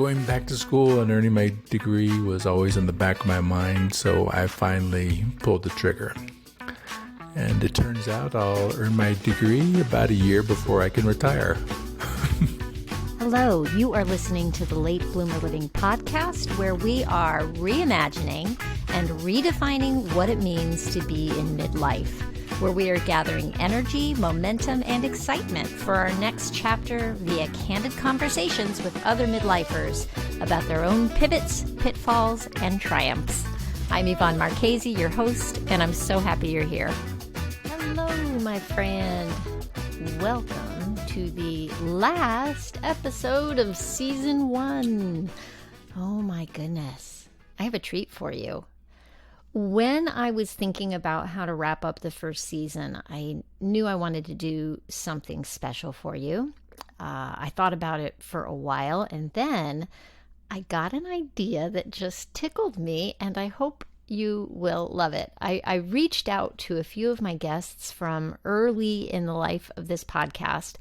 Going back to school and earning my degree was always in the back of my mind, so I finally pulled the trigger. And it turns out I'll earn my degree about a year before I can retire. Hello, you are listening to the Late Bloomer Living podcast, where we are reimagining and redefining what it means to be in midlife, where we are gathering energy, momentum, and excitement for our next chapter via candid conversations with other midlifers about their own pivots, pitfalls, and triumphs. I'm Yvonne Marchese, your host, and I'm so happy you're here. Hello, my friend. Welcome to the last episode of season 1. Oh my goodness. I have a treat for you. When I was thinking about how to wrap up the first season, I knew I wanted to do something special for you. I thought about it for a while, and then I got an idea that just tickled me, and I hope you will love it. I reached out to a few of my guests from early in the life of this podcast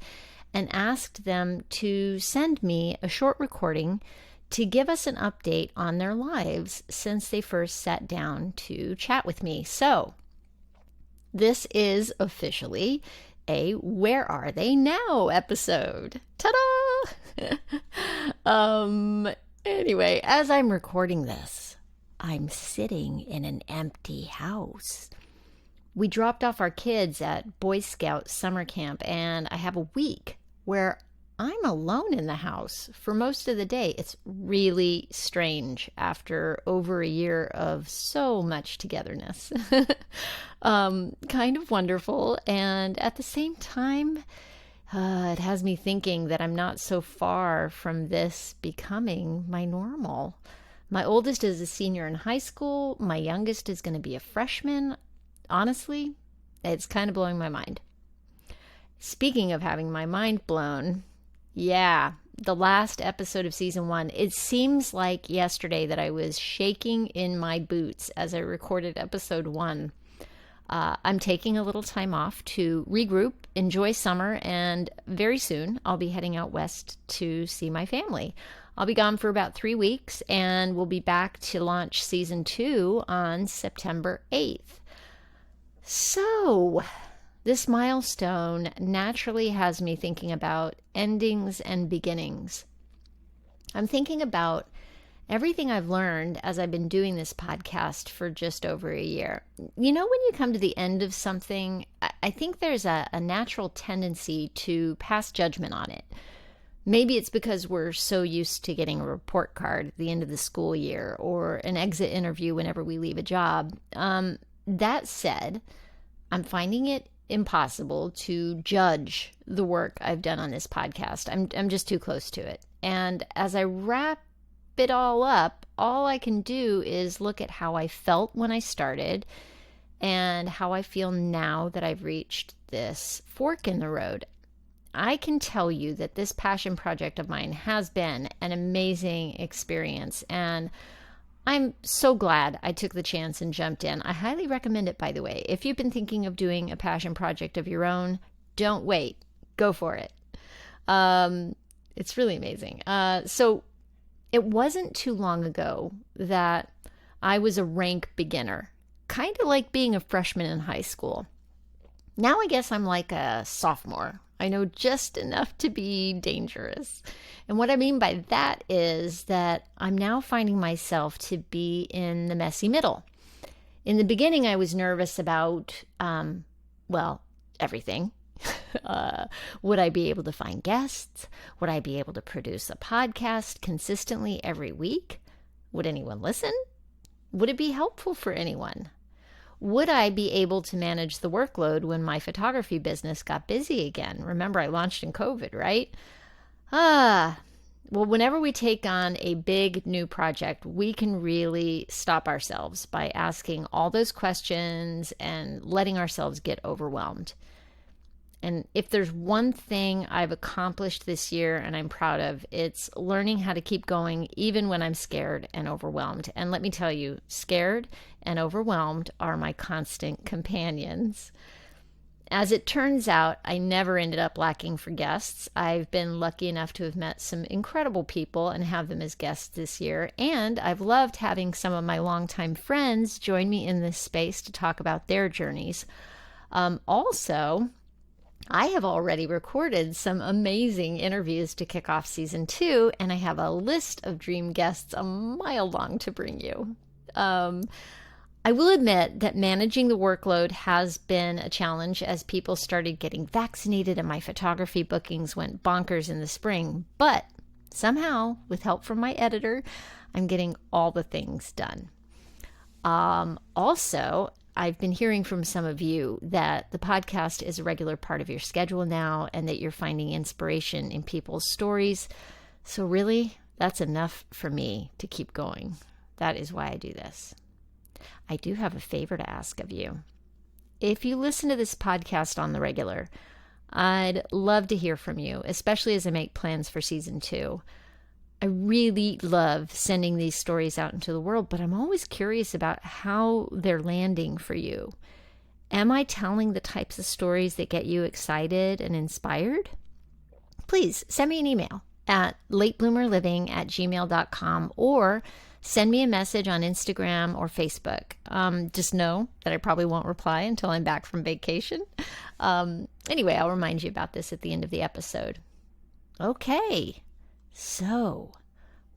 and asked them to send me a short recording to give us an update on their lives since they first sat down to chat with me. So this is officially a Where Are They Now episode. Ta-da! Anyway, as I'm recording this, I'm sitting in an empty house. We dropped off our kids at Boy Scout summer camp, and I have a week where I'm alone in the house for most of the day. It's really strange after over a year of so much togetherness. Kind of wonderful, and at the same time, it has me thinking that I'm not so far from this becoming my normal. My oldest is a senior in high school. My youngest is going to be a freshman. Honestly, it's kind of blowing my mind. Speaking of having my mind blown, yeah, the last episode of season 1, it seems like yesterday that I was shaking in my boots as I recorded episode 1. I'm taking a little time off to regroup, enjoy summer, and very soon I'll be heading out west to see my family. I'll be gone for about 3 weeks, and we'll be back to launch season 2 on September 8th. So, this milestone naturally has me thinking about endings and beginnings. I'm thinking about everything I've learned as I've been doing this podcast for just over a year. You know, when you come to the end of something, I think there's a natural tendency to pass judgment on it. Maybe it's because we're so used to getting a report card at the end of the school year or an exit interview whenever we leave a job. That said, I'm finding it impossible to judge the work I've done on this podcast. I'm just too close to it. And as I wrap it all up, all I can do is look at how I felt when I started and how I feel now that I've reached this fork in the road. I can tell you that this passion project of mine has been an amazing experience, and I'm so glad I took the chance and jumped in. I highly recommend it, by the way. If you've been thinking of doing a passion project of your own, don't wait. Go for it. It's really amazing. So it wasn't too long ago that I was a rank beginner, kind of like being a freshman in high school. Now I guess I'm like a sophomore. I know just enough to be dangerous. And what I mean by that is that I'm now finding myself to be in the messy middle. In the beginning, I was nervous about, everything. Would I be able to find guests? Would I be able to produce a podcast consistently every week? Would anyone listen? Would it be helpful for anyone? Would I be able to manage the workload when my photography business got busy again? Remember, I launched in COVID, right? Well, whenever we take on a big new project, we can really stop ourselves by asking all those questions and letting ourselves get overwhelmed. And if there's one thing I've accomplished this year and I'm proud of, it's learning how to keep going even when I'm scared and overwhelmed. And let me tell you, scared and overwhelmed are my constant companions. As it turns out, I never ended up lacking for guests. I've been lucky enough to have met some incredible people and have them as guests this year. And I've loved having some of my longtime friends join me in this space to talk about their journeys. Also, I have already recorded some amazing interviews to kick off season 2, and I have a list of dream guests a mile long to bring you. I will admit that managing the workload has been a challenge as people started getting vaccinated and my photography bookings went bonkers in the spring. But somehow, with help from my editor, I'm getting all the things done. Also, I've been hearing from some of you that the podcast is a regular part of your schedule now and that you're finding inspiration in people's stories. So really, that's enough for me to keep going. That is why I do this. I do have a favor to ask of you. If you listen to this podcast on the regular, I'd love to hear from you, especially as I make plans for season 2. I really love sending these stories out into the world, but I'm always curious about how they're landing for you. Am I telling the types of stories that get you excited and inspired? Please send me an email at latebloomerliving@gmail.com or send me a message on Instagram or Facebook. Just know that I probably won't reply until I'm back from vacation. Anyway, I'll remind you about this at the end of the episode. Okay, so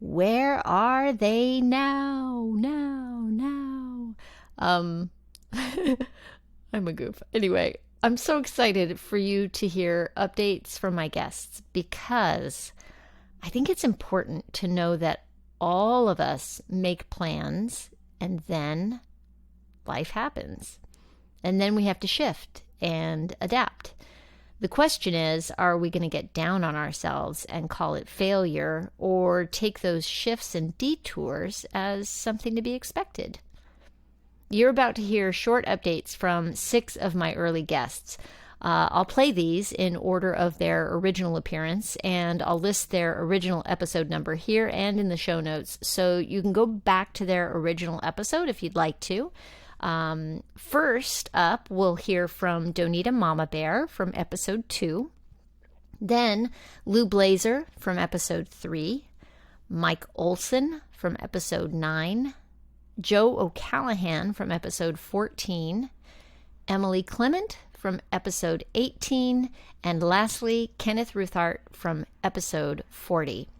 where are they now? I'm a goof. Anyway, I'm so excited for you to hear updates from my guests because I think it's important to know that all of us make plans and then life happens. And then we have to shift and adapt. The question is, are we going to get down on ourselves and call it failure or take those shifts and detours as something to be expected? You're about to hear short updates from 6 of my early guests. I'll play these in order of their original appearance, and I'll list their original episode number here and in the show notes, so you can go back to their original episode if you'd like to. First up, we'll hear from Donita Mama Bear from episode 2, then Lou Blazer from episode 3, Mike Olson from episode 9, Joe O'Callahan from episode 14, Emily Clement from episode 18, and lastly, Kenneth Ruthart from episode 40.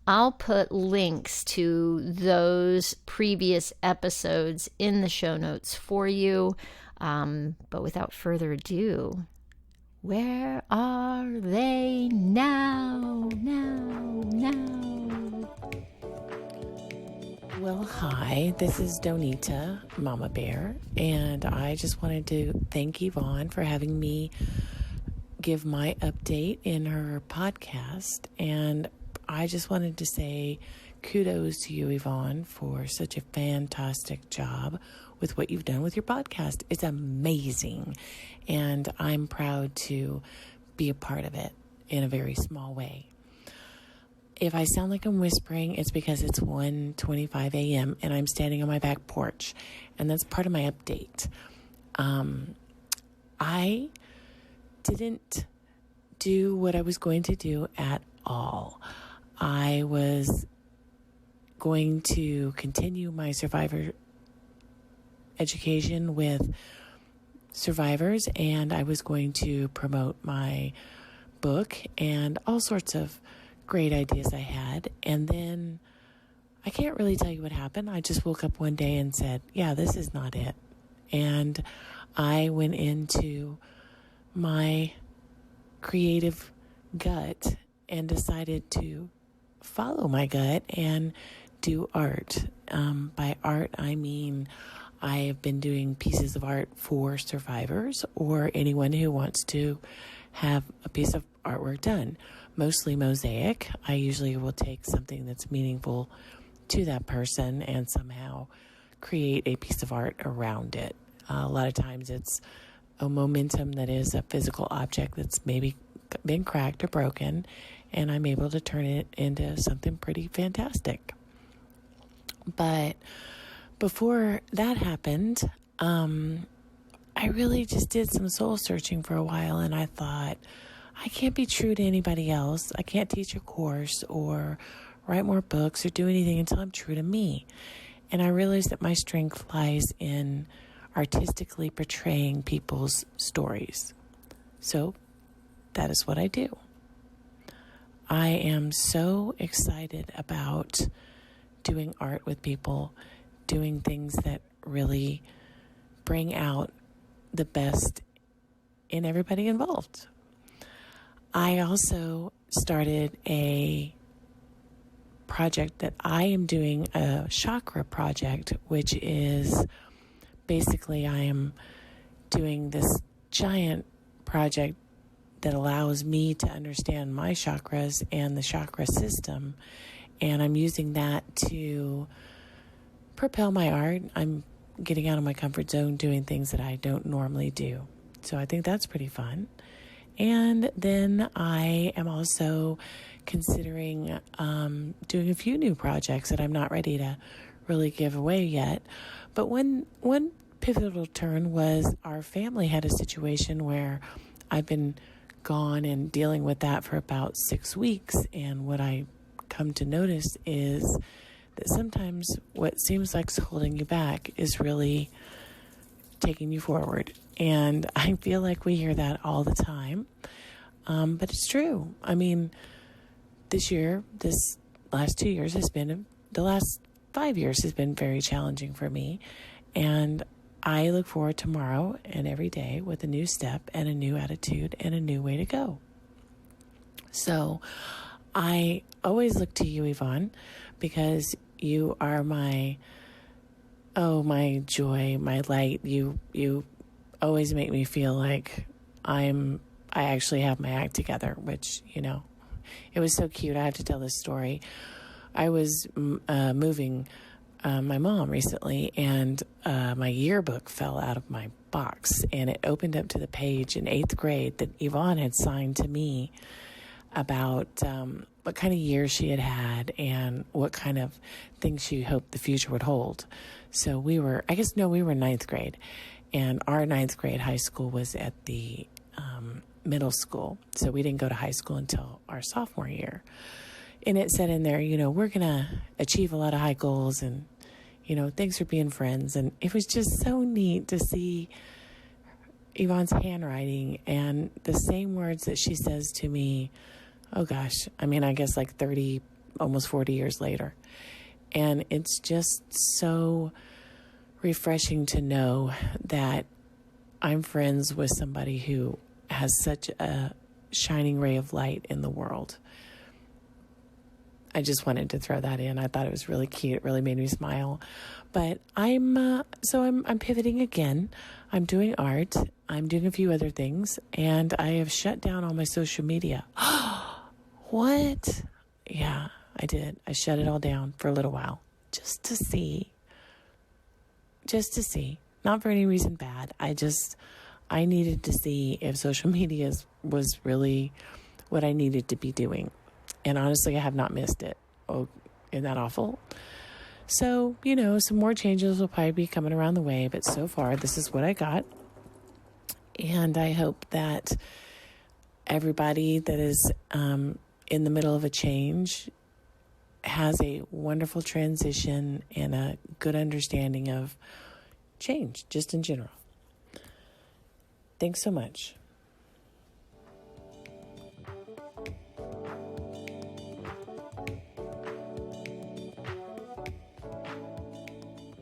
I'll put links to those previous episodes in the show notes for you. But without further ado, where are they now? Well, hi, this is Donita Mama Bear, and I just wanted to thank Yvonne for having me give my update in her podcast. And I just wanted to say kudos to you, Yvonne, for such a fantastic job with what you've done with your podcast. It's amazing, and I'm proud to be a part of it in a very small way. If I sound like I'm whispering, it's because it's 1:25 a.m. and I'm standing on my back porch, and that's part of my update. I didn't do what I was going to do at all. I was going to continue my survivor education with survivors, and I was going to promote my book and all sorts of great ideas I had. And then I can't really tell you what happened. I just woke up one day and said, yeah, this is not it. And I went into my creative gut and decided to follow my gut and do art. By art, I mean I have been doing pieces of art for survivors or anyone who wants to have a piece of artwork done. Mostly mosaic. I usually will take something that's meaningful to that person and somehow create a piece of art around it. A lot of times it's a momentum that is a physical object that's maybe been cracked or broken, and I'm able to turn it into something pretty fantastic. But before that happened, I really just did some soul searching for a while, and I thought, I can't be true to anybody else. I can't teach a course or write more books or do anything until I'm true to me. And I realized that my strength lies in artistically portraying people's stories. So that is what I do. I am so excited about doing art with people, doing things that really bring out the best in everybody involved. I also started a project that I am doing, a chakra project, which is basically I am doing this giant project that allows me to understand my chakras and the chakra system. And I'm using that to propel my art. I'm getting out of my comfort zone, doing things that I don't normally do. So I think that's pretty fun. And then I am also considering doing a few new projects that I'm not ready to really give away yet. But one pivotal turn was our family had a situation where I've been gone and dealing with that for about 6 weeks. And what I come to notice is that sometimes what seems like holding you back is really taking you forward. And I feel like we hear that all the time. But it's true. I mean, this last 2 years the last 5 years has been very challenging for me. And I look forward tomorrow and every day with a new step and a new attitude and a new way to go. So I always look to you, Yvonne, because you are my joy, my light. You always make me feel like I actually have my act together, which, it was so cute. I have to tell this story. I was moving my mom recently, and my yearbook fell out of my box, and it opened up to the page in 8th grade that Yvonne had signed to me about what kind of year she had had and what kind of things she hoped the future would hold. So we were in 9th grade, and our 9th grade high school was at the middle school. So we didn't go to high school until our sophomore year. And it said in there, we're going to achieve a lot of high goals and, thanks for being friends. And it was just so neat to see Yvonne's handwriting and the same words that she says to me, oh gosh, I guess like 30, almost 40 years later. And it's just so refreshing to know that I'm friends with somebody who has such a shining ray of light in the world. I just wanted to throw that in. I thought it was really cute. It really made me smile. But I'm pivoting again. I'm doing art. I'm doing a few other things, and I have shut down all my social media. What? Yeah, I did. I shut it all down for a little while just to see. Not for any reason bad. I needed to see if social media was really what I needed to be doing. And honestly, I have not missed it. Oh, isn't that awful? So, some more changes will probably be coming around the way. But so far, this is what I got. And I hope that everybody that is in the middle of a change has a wonderful transition and a good understanding of change, just in general. Thanks so much.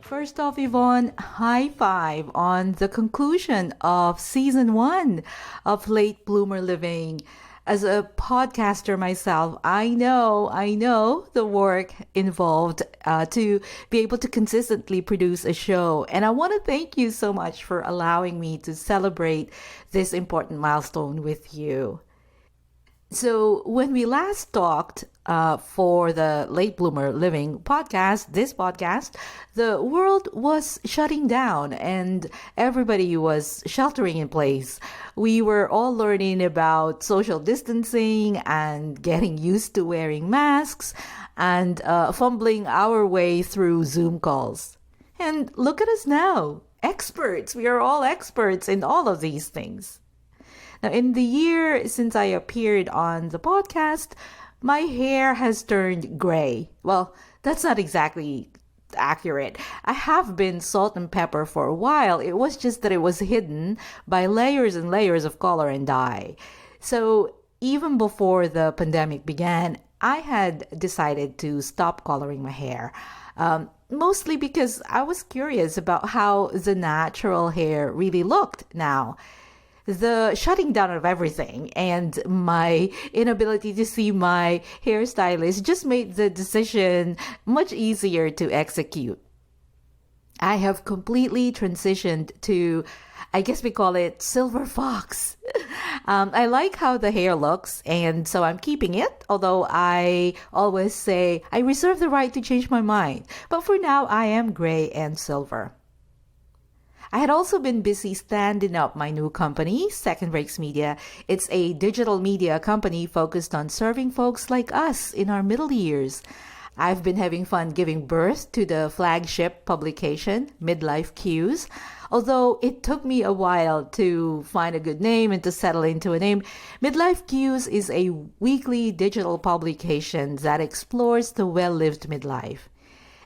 First off, Yvonne, high five on the conclusion of season 1 of Late Bloomer Living. As a podcaster myself, I know the work involved to be able to consistently produce a show. And I want to thank you so much for allowing me to celebrate this important milestone with you. So when we last talked for the Late Bloomer Living podcast, the world was shutting down and everybody was sheltering in place. We were all learning about social distancing and getting used to wearing masks and fumbling our way through Zoom calls. And look at us now. experts. We are all experts in all of these things. Now, in the year since I appeared on the podcast, my hair has turned gray. Well, that's not exactly accurate. I have been salt and pepper for a while. It was just that it was hidden by layers and layers of color and dye. So even before the pandemic began, I had decided to stop coloring my hair. Mostly because I was curious about how the natural hair really looked now. The shutting down of everything and my inability to see my hairstylist just made the decision much easier to execute. I have completely transitioned to, I guess we call it silver fox. I like how the hair looks, and so I'm keeping it, although I always say I reserve the right to change my mind. But for now, I am gray and silver. I had also been busy standing up my new company, Second Breaks Media. It's a digital media company focused on serving folks like us in our middle years. I've been having fun giving birth to the flagship publication, Midlife Cues. Although it took me a while to find a good name and to settle into a name, Midlife Cues is a weekly digital publication that explores the well-lived midlife.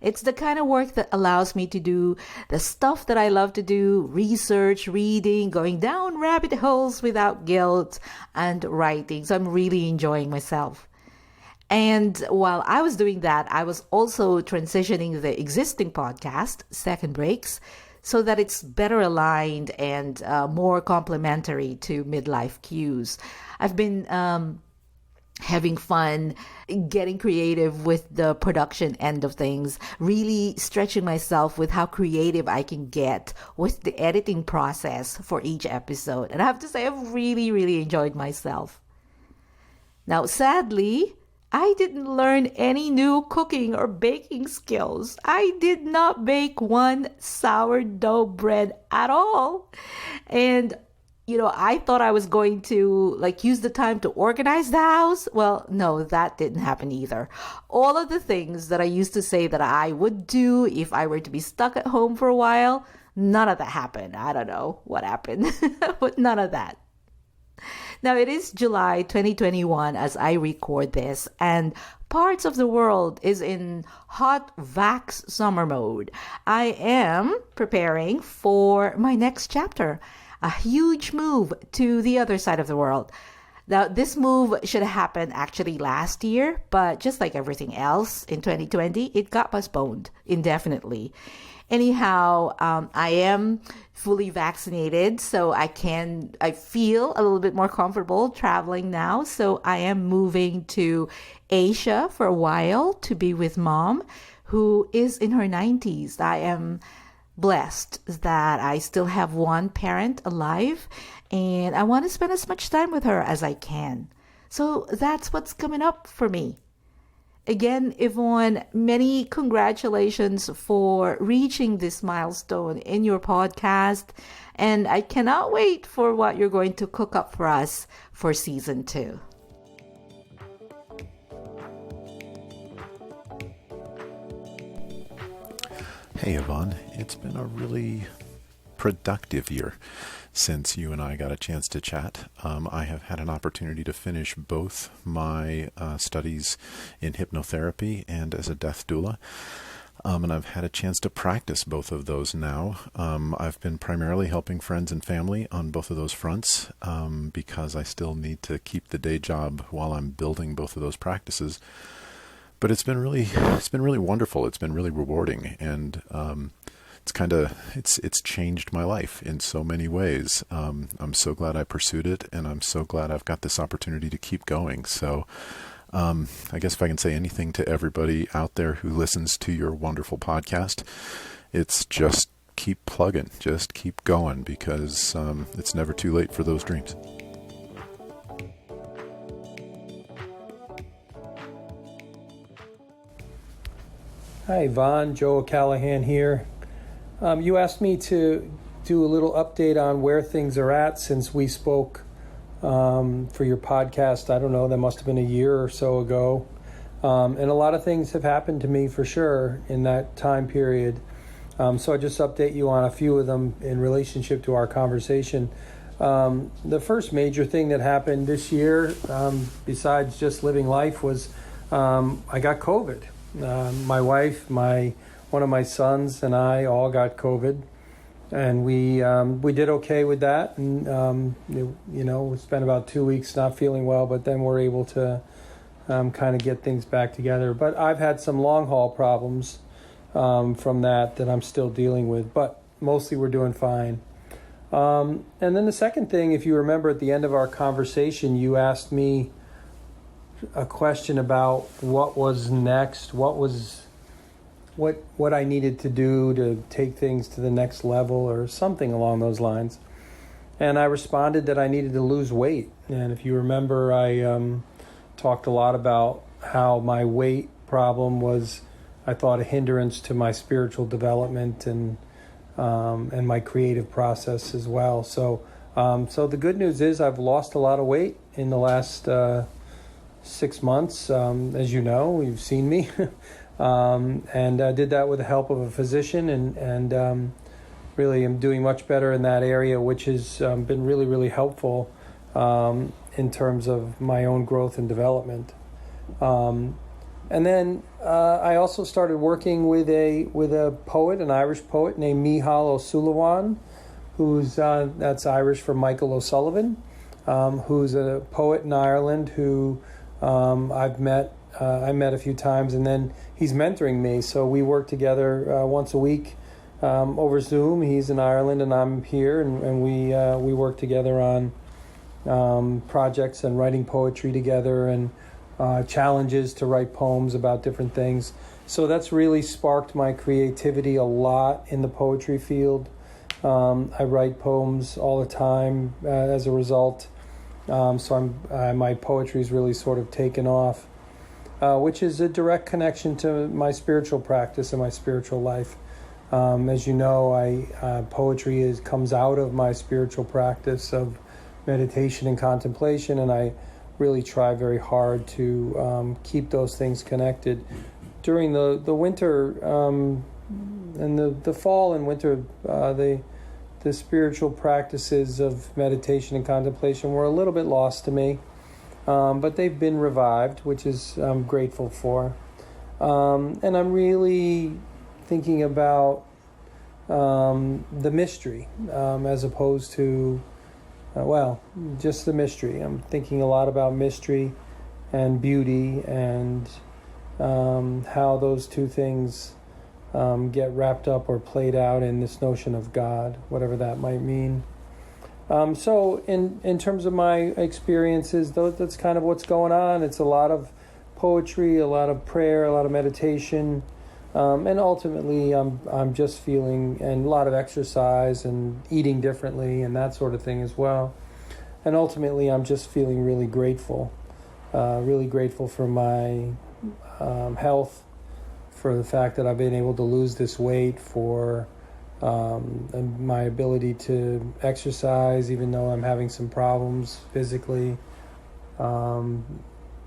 It's the kind of work that allows me to do the stuff that I love to do, research, reading, going down rabbit holes without guilt, and writing. So I'm really enjoying myself. And while I was doing that, I was also transitioning the existing podcast, Second Breaks, so that it's better aligned and more complementary to Midlife Cues. I've been having fun, getting creative with the production end of things, really stretching myself with how creative I can get with the editing process for each episode. And I have to say, I've really, really enjoyed myself. Now, sadly, I didn't learn any new cooking or baking skills. I did not bake one sourdough bread at all. And I thought I was going to use the time to organize the house. Well, no, that didn't happen either. All of the things that I used to say that I would do if I were to be stuck at home for a while, none of that happened. I don't know what happened, but none of that. Now, it is July 2021 as I record this, and parts of the world is in hot vax summer mode. I am preparing for my next chapter. A huge move to the other side of the world. Now, this move should have happened actually last year, but just like everything else in 2020, it got postponed indefinitely. Anyhow, I am fully vaccinated, so I feel a little bit more comfortable traveling now. So I am moving to Asia for a while to be with Mom, who is in her 90s. I am blessed that I still have one parent alive, and I want to spend as much time with her as I can. So that's what's coming up for me. Again, Yvonne, many congratulations for reaching this milestone in your podcast, and I cannot wait for what you're going to cook up for us for season 2. Hey Yvonne, it's been a really productive year since you and I got a chance to chat. I have had an opportunity to finish both my studies in hypnotherapy and as a death doula, and I've had a chance to practice both of those now. I've been primarily helping friends and family on both of those fronts because I still need to keep the day job while I'm building both of those practices. But it's been really wonderful. It's been really rewarding, and it's changed my life in so many ways. I'm so glad I pursued it, and I'm so glad I've got this opportunity to keep going. So, I guess if I can say anything to everybody out there who listens to your wonderful podcast, it's just keep plugging, just keep going, because it's never too late for those dreams. Hi, Yvonne. Joe Callahan here. You asked me to do a little update on where things are at since we spoke for your podcast. I don't know, that must have been a year or so ago. And a lot of things have happened to me for sure in that time period. So I just update you on a few of them in relationship to our conversation. The first major thing that happened this year, besides just living life, was I got COVID. My wife, one of my sons, and I all got COVID, and we did okay with that. And we spent about 2 weeks not feeling well, but then we're able to kind of get things back together. But I've had some long haul problems from that I'm still dealing with, but mostly we're doing fine. And then the second thing, if you remember at the end of our conversation, you asked me a question about what was next, what I needed to do to take things to the next level or something along those lines. And I responded that I needed to lose weight. And if you remember, I talked a lot about how my weight problem was, I thought, a hindrance to my spiritual development and my creative process as well. So the good news is I've lost a lot of weight in the last 6 months. As you know, you've seen me. And I did that with the help of a physician, and really am doing much better in that area, which has been really, really helpful in terms of my own growth and development. And then I also started working with a poet, an Irish poet named Mícheál O'Sullivan, who's that's Irish for Michael O'Sullivan, who's a poet in Ireland who I met a few times, and then he's mentoring me. So we work together once a week over Zoom. He's in Ireland and I'm here, and we work together on projects and writing poetry together, and challenges to write poems about different things. So that's really sparked my creativity a lot in the poetry field. I write poems all the time as a result. So my poetry's really sort of taken off, which is a direct connection to my spiritual practice and my spiritual life. As you know, poetry comes out of my spiritual practice of meditation and contemplation, and I really try very hard to keep those things connected. During the winter and the fall and winter, the spiritual practices of meditation and contemplation were a little bit lost to me, but they've been revived, which I'm grateful for. And I'm really thinking about the mystery as opposed to just the mystery. I'm thinking a lot about mystery and beauty, and how those two things get wrapped up or played out in this notion of God, whatever that might mean. So in terms of my experiences, that's kind of what's going on. It's a lot of poetry, a lot of prayer, a lot of meditation, and ultimately I'm just feeling, and a lot of exercise and eating differently and that sort of thing as well. And ultimately I'm just feeling really grateful for my health, for the fact that I've been able to lose this weight, for my ability to exercise even though I'm having some problems physically.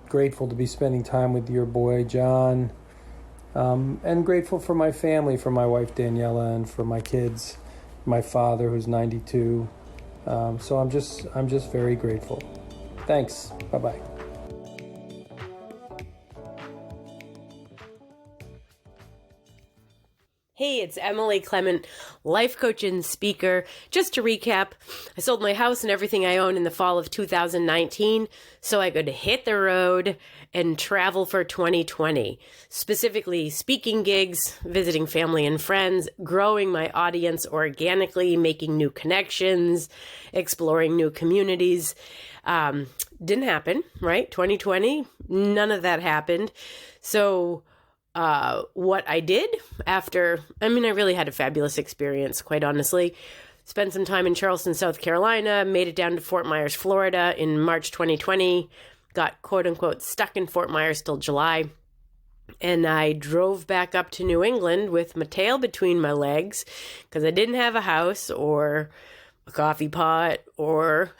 Grateful to be spending time with your boy John, and grateful for my family, for my wife Daniela, and for my kids, my father who's 92. So I'm just very grateful. Thanks. Bye-bye. Hey, it's Emily Clement, life coach and speaker. Just to recap, I sold my house and everything I own in the fall of 2019 so I could hit the road and travel for 2020. Specifically, speaking gigs, visiting family and friends, growing my audience organically, making new connections, exploring new communities. Didn't happen, right? 2020, none of that happened. So what I did after, I really had a fabulous experience, quite honestly. Spent some time in Charleston, South Carolina, made it down to Fort Myers, Florida in March 2020, got quote unquote stuck in Fort Myers till July. And I drove back up to New England with my tail between my legs because I didn't have a house or a coffee pot or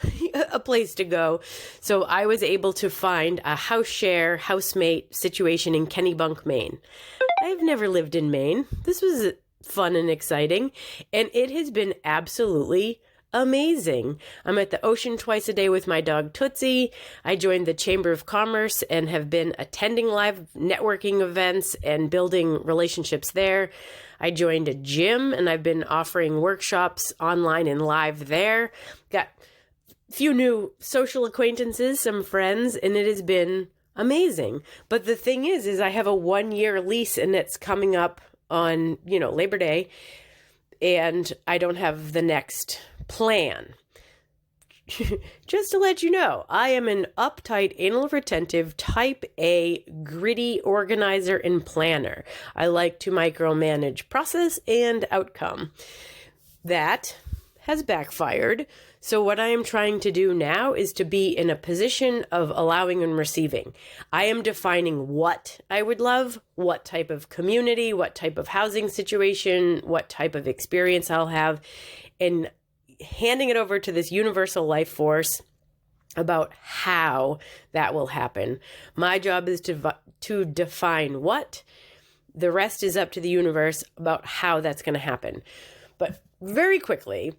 a place to go. So I was able to find a housemate situation in Kennebunk, Maine. I've never lived in Maine. This was fun and exciting. And it has been absolutely amazing. I'm at the ocean twice a day with my dog Tootsie. I joined the Chamber of Commerce and have been attending live networking events and building relationships there. I joined a gym and I've been offering workshops online and live there. Got a few new social acquaintances, some friends, and it has been amazing. But the thing is I have a 1-year lease and it's coming up on, Labor Day, and I don't have the next plan. Just to let you know, I am an uptight, anal retentive, type A, gritty organizer and planner. I like to micromanage process and outcome. That has backfired. So what I am trying to do now is to be in a position of allowing and receiving. I am defining what I would love, what type of community, what type of housing situation, what type of experience I'll have, and handing it over to this universal life force about how that will happen. My job is to define what. The rest is up to the universe about how that's going to happen. But very quickly,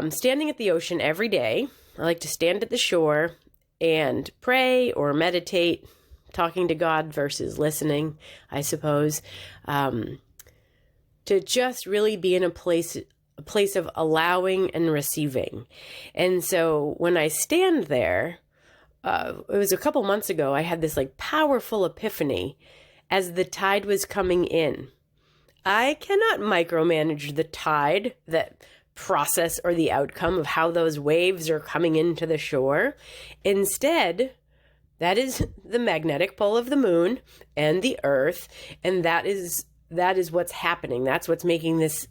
standing at the ocean every day, I like to stand at the shore and pray or meditate, talking to God versus listening, I suppose, to just really be in a place of allowing and receiving. And so when I stand there, it was a couple months ago, I had this powerful epiphany as the tide was coming in. I cannot micromanage the tide, that process or the outcome of how those waves are coming into the shore. Instead, that is the magnetic pole of the moon and the earth, and that is what's happening. That's what's making this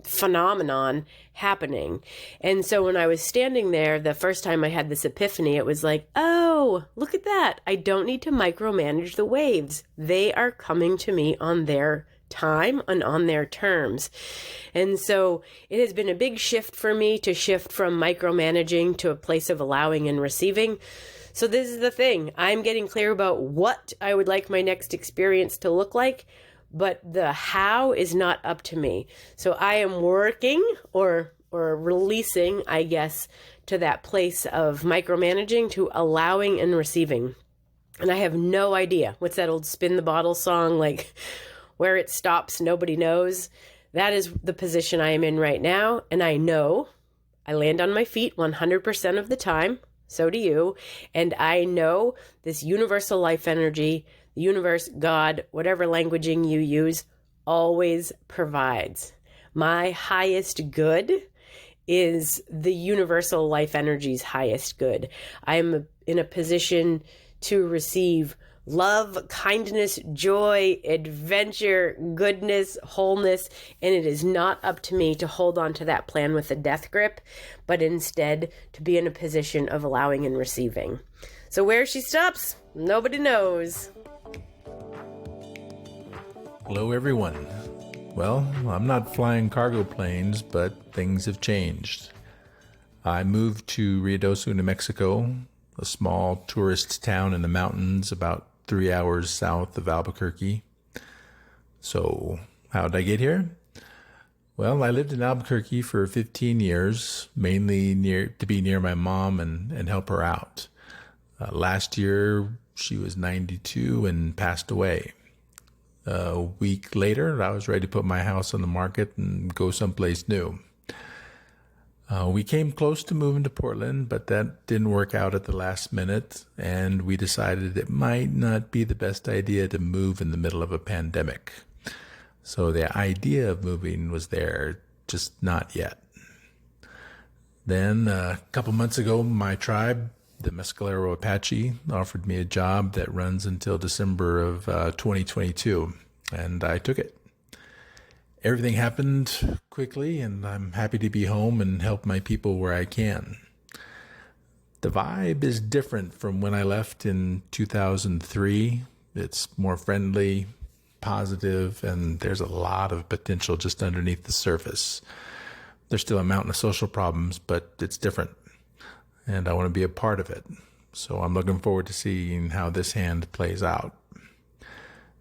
phenomenon happening. And so when I was standing there, the first time I had this epiphany, it was like, oh, look at that. I don't need to micromanage the waves. They are coming to me on their time and on their terms. And so it has been a big shift for me to shift from micromanaging to a place of allowing and receiving. So this is the thing. I'm getting clear about what I would like my next experience to look like, but the how is not up to me. So I am working or releasing, I guess, to that place of micromanaging to allowing and receiving. And I have no idea. What's that old Spin the Bottle song? Where it stops, nobody knows. That is the position I am in right now. And I know I land on my feet 100% of the time. So do you. And I know this universal life energy, the universe, God, whatever languaging you use, always provides. My highest good is the universal life energy's highest good. I am in a position to receive love, kindness, joy, adventure, goodness, wholeness, and it is not up to me to hold on to that plan with a death grip, but instead to be in a position of allowing and receiving. So where she stops, nobody knows. Hello, everyone. Well, I'm not flying cargo planes, but things have changed. I moved to Ruidoso, New Mexico, a small tourist town in the mountains about 3 hours south of Albuquerque. So, how did I get here? Well, I lived in Albuquerque for 15 years, mainly to be near my mom and help her out. Last year, she was 92 and passed away. A week later, I was ready to put my house on the market and go someplace new. We came close to moving to Portland, but that didn't work out at the last minute, and we decided it might not be the best idea to move in the middle of a pandemic. So the idea of moving was there, just not yet. Then a couple months ago, my tribe, the Mescalero Apache, offered me a job that runs until December of 2022, and I took it. Everything happened quickly, and I'm happy to be home and help my people where I can. The vibe is different from when I left in 2003. It's more friendly, positive, and there's a lot of potential just underneath the surface. There's still a mountain of social problems, but it's different, and I want to be a part of it. So I'm looking forward to seeing how this hand plays out.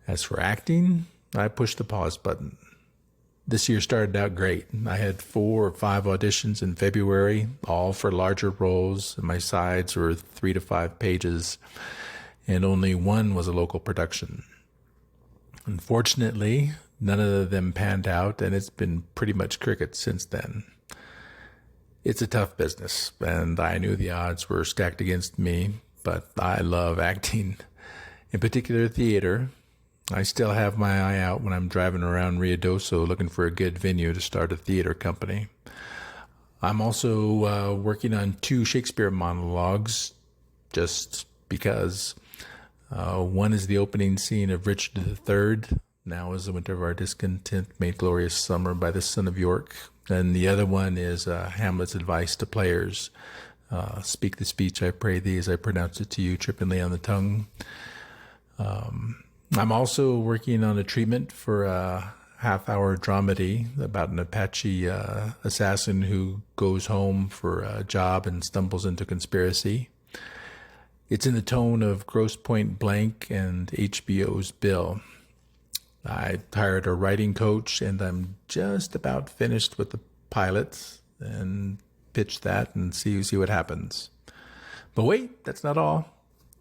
As for acting, I pushed the pause button. This year started out great. I had 4 or 5 auditions in February, all for larger roles, and my sides were 3 to 5 pages, and only one was a local production. Unfortunately, none of them panned out, and it's been pretty much crickets since then. It's a tough business, and I knew the odds were stacked against me, but I love acting, in particular theater. I still have my eye out when I'm driving around Ruidoso looking for a good venue to start a theater company. I'm also working on 2 Shakespeare monologues, just because. One is the opening scene of Richard III, Now is the Winter of Our Discontent, Made Glorious Summer by the Son of York. And the other one is Hamlet's advice to players. Speak the speech, I pray thee, as I pronounce it to you, trippingly on the tongue. I'm also working on a treatment for a half-hour dramedy about an Apache assassin who goes home for a job and stumbles into conspiracy. It's in the tone of Grosse Pointe Blank and HBO's Bill. I hired a writing coach, and I'm just about finished with the pilot and pitch that and see what happens. But wait, that's not all.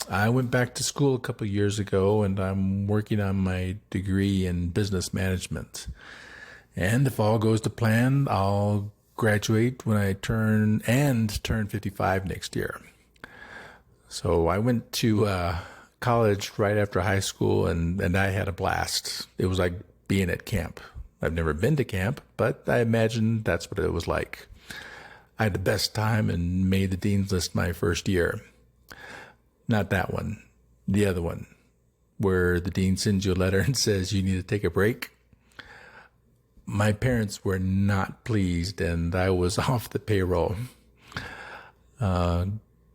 I went back to school a couple years ago, and I'm working on my degree in business management. And if all goes to plan, I'll graduate when I turn 55 next year. So I went to college right after high school, and I had a blast. It was like being at camp. I've never been to camp, but I imagine that's what it was like. I had the best time and made the dean's list my first year. Not that one, the other one, where the dean sends you a letter and says you need to take a break. My parents were not pleased, and I was off the payroll.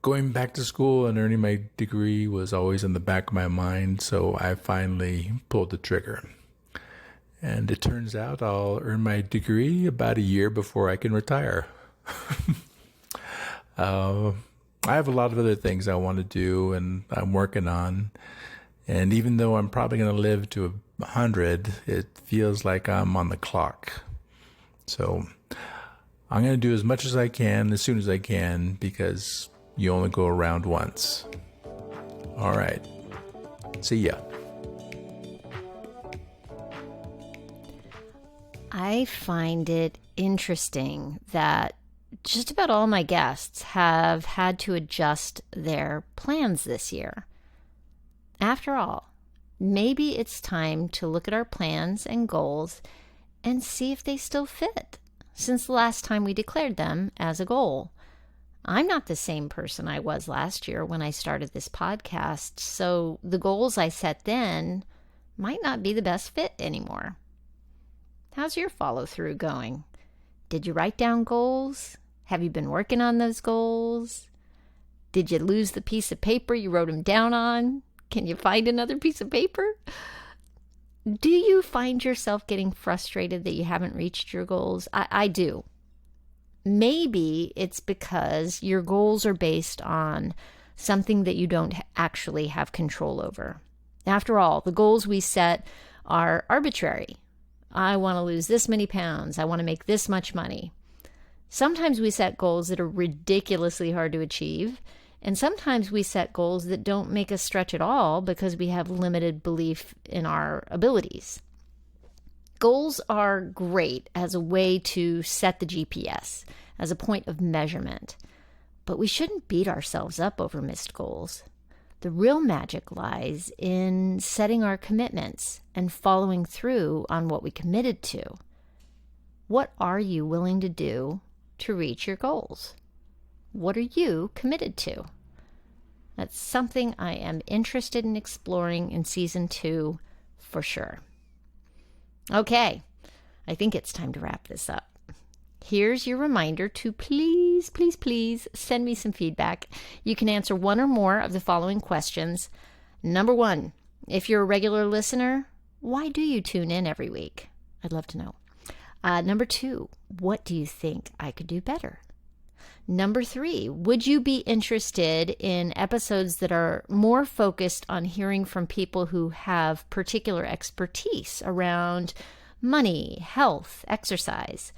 Going back to school and earning my degree was always in the back of my mind, so I finally pulled the trigger. And it turns out I'll earn my degree about a year before I can retire. I have a lot of other things I want to do and I'm working on. And even though I'm probably going to live to 100, it feels like I'm on the clock. So I'm going to do as much as I can, as soon as I can, because you only go around once. All right. See ya. I find it interesting that just about all my guests have had to adjust their plans this year. After all, maybe it's time to look at our plans and goals and see if they still fit since the last time we declared them as a goal. I'm not the same person I was last year when I started this podcast, so the goals I set then might not be the best fit anymore. How's your follow-through going? Did you write down goals? Have you been working on those goals? Did you lose the piece of paper you wrote them down on? Can you find another piece of paper? Do you find yourself getting frustrated that you haven't reached your goals? I do. Maybe it's because your goals are based on something that you don't actually have control over. After all, the goals we set are arbitrary. I want to lose this many pounds. I want to make this much money. Sometimes we set goals that are ridiculously hard to achieve, and sometimes we set goals that don't make us stretch at all because we have limited belief in our abilities. Goals are great as a way to set the GPS, as a point of measurement, but we shouldn't beat ourselves up over missed goals. The real magic lies in setting our commitments and following through on what we committed to. What are you willing to do to reach your goals? What are you committed to? That's something I am interested in exploring in season 2 for sure. Okay, I think it's time to wrap this up. Here's your reminder to please, please, please send me some feedback. You can answer one or more of the following questions. Number 1, if you're a regular listener, why do you tune in every week? I'd love to know. Number 2, what do you think I could do better? Number 3, would you be interested in episodes that are more focused on hearing from people who have particular expertise around money, health, exercise?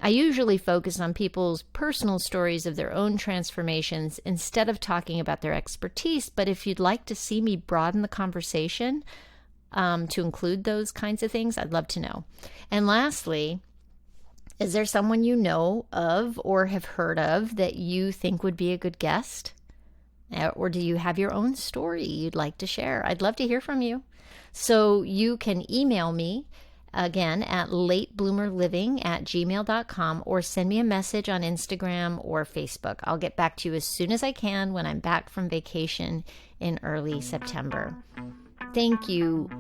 I usually focus on people's personal stories of their own transformations instead of talking about their expertise. But if you'd like to see me broaden the conversation to include those kinds of things, I'd love to know. And lastly, is there someone you know of or have heard of that you think would be a good guest? Or do you have your own story you'd like to share? I'd love to hear from you. So you can email me again at latebloomerliving@gmail.com or send me a message on Instagram or Facebook. I'll get back to you as soon as I can when I'm back from vacation in early September. Thank you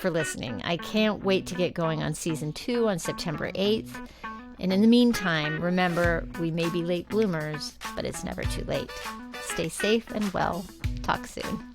for listening. I can't wait to get going on season 2 on September 8th. And in the meantime, remember, we may be late bloomers, but it's never too late. Stay safe and well. Talk soon.